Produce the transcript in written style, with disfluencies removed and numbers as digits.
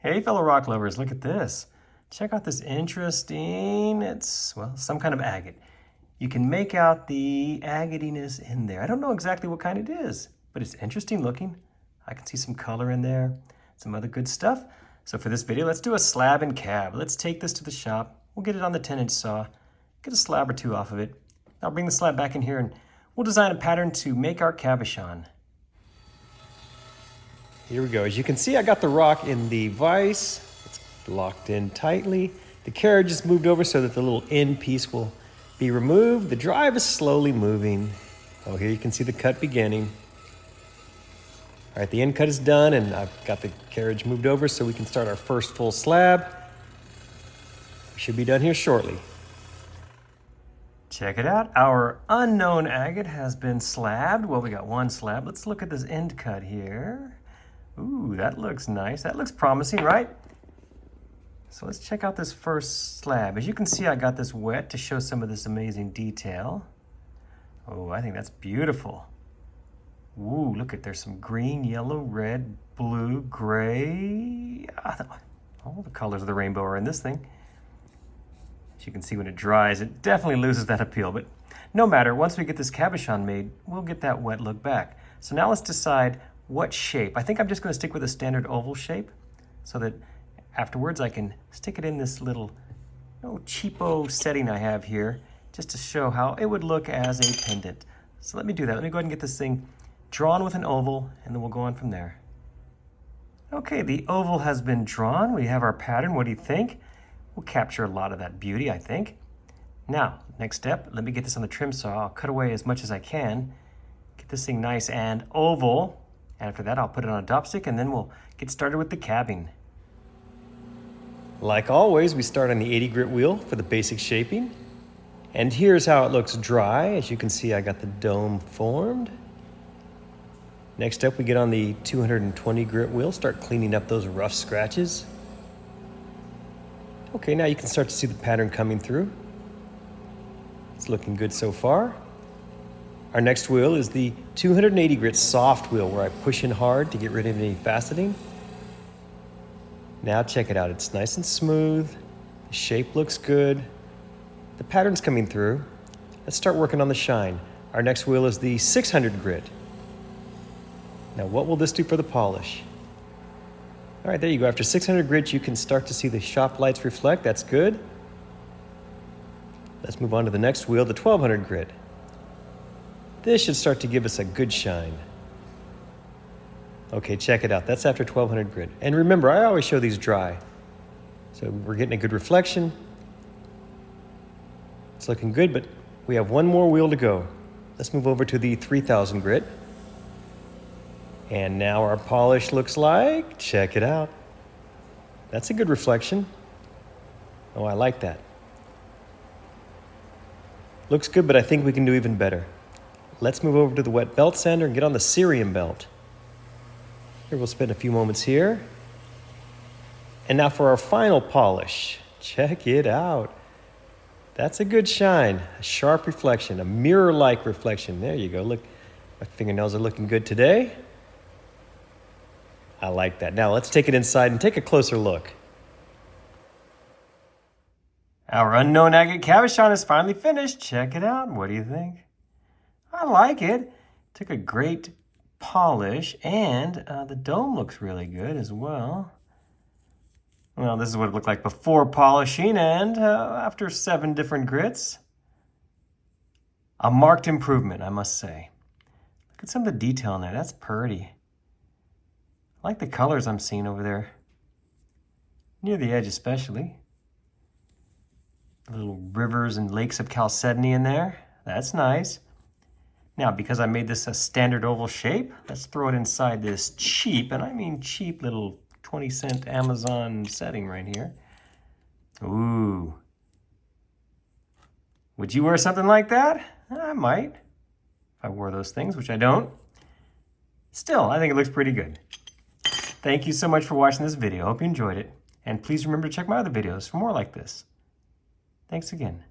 Hey, fellow rock lovers, look at this. Check out this interesting, well, some kind of agate. You can make out the agatiness in there. I don't know exactly what kind it is, but it's interesting looking. I can see some color in there, some other good stuff. So for this video, let's do a slab and cab. Let's take this to the shop. We'll get it on the 10-inch saw, get a slab or two off of it. I'll bring the slab back in here and we'll design a pattern to make our cabochon. Here we go. As you can see, I got the rock in the vise. It's locked in tightly. The carriage is moved over so that the little end piece will be removed. The drive is slowly moving. Oh, here you can see the cut beginning. All right, the end cut is done and I've got the carriage moved over so we can start our first full slab. We should be done here shortly. Check it out. Our unknown agate has been slabbed. Well, we got one slab. Let's look at this end cut here. Ooh, that looks nice. That looks promising, right? So let's check out this first slab. As you can see, I got this wet to show some of this amazing detail. Oh, I think that's beautiful. Ooh, look at, there's some green, yellow, red, blue, gray. All the colors of the rainbow are in this thing. As you can see, when it dries, it definitely loses that appeal. But no matter, once we get this cabochon made, we'll get that wet look back. So now let's decide what shape. I think I'm just going to stick with a standard oval shape so that afterwards I can stick it in this little cheapo setting I have here just to show how it would look as a pendant. So let me do that. Let me go ahead and get this thing drawn with an oval and then we'll go on from there. Okay, the oval has been drawn. We have our pattern. What do you think? We'll capture a lot of that beauty, I think. Now, next step, let me get this on the trim saw. I'll cut away as much as I can. Get this thing nice and oval. After that, I'll put it on a dopstick and then we'll get started with the cabbing. Like always, we start on the 80 grit wheel for the basic shaping. And here's how it looks dry. As you can see, I got the dome formed. Next up, we get on the 220 grit wheel, start cleaning up those rough scratches. Okay, now you can start to see the pattern coming through. It's looking good so far. Our next wheel is the 280 grit soft wheel where I push in hard to get rid of any faceting. Now check it out, it's nice and smooth. The shape looks good. The pattern's coming through. Let's start working on the shine. Our next wheel is the 600 grit. Now what will this do for the polish? All right, there you go. After 600 grit, you can start to see the shop lights reflect. That's good. Let's move on to the next wheel, the 1200 grit. This should start to give us a good shine. Okay, check it out. That's after 1200 grit. And remember, I always show these dry. So we're getting a good reflection. It's looking good, but we have one more wheel to go. Let's move over to the 3000 grit. And now our polish looks like, check it out. That's a good reflection. Oh, I like that. Looks good, but I think we can do even better. Let's move over to the wet belt sander and get on the cerium belt. Here we'll spend a few moments here. And now for our final polish. Check it out. That's a good shine, a sharp reflection, a mirror-like reflection. There you go. Look, my fingernails are looking good today. I like that. Now let's take it inside and take a closer look. Our unknown agate cabochon is finally finished. Check it out. What do you think? I like it. Took a great polish and the dome looks really good as well. Well, this is what it looked like before polishing and after 7 different grits. A marked improvement, I must say. Look at some of the detail in there. That's pretty. I like the colors I'm seeing over there. Near the edge especially. Little rivers and lakes of chalcedony in there. That's nice. Now, because I made this a standard oval shape, let's throw it inside this cheap, and I mean cheap, little 20-cent Amazon setting right here. Ooh. Would you wear something like that? I might. If I wore those things, which I don't. Still, I think it looks pretty good. Thank you so much for watching this video. Hope you enjoyed it. And please remember to check my other videos for more like this. Thanks again.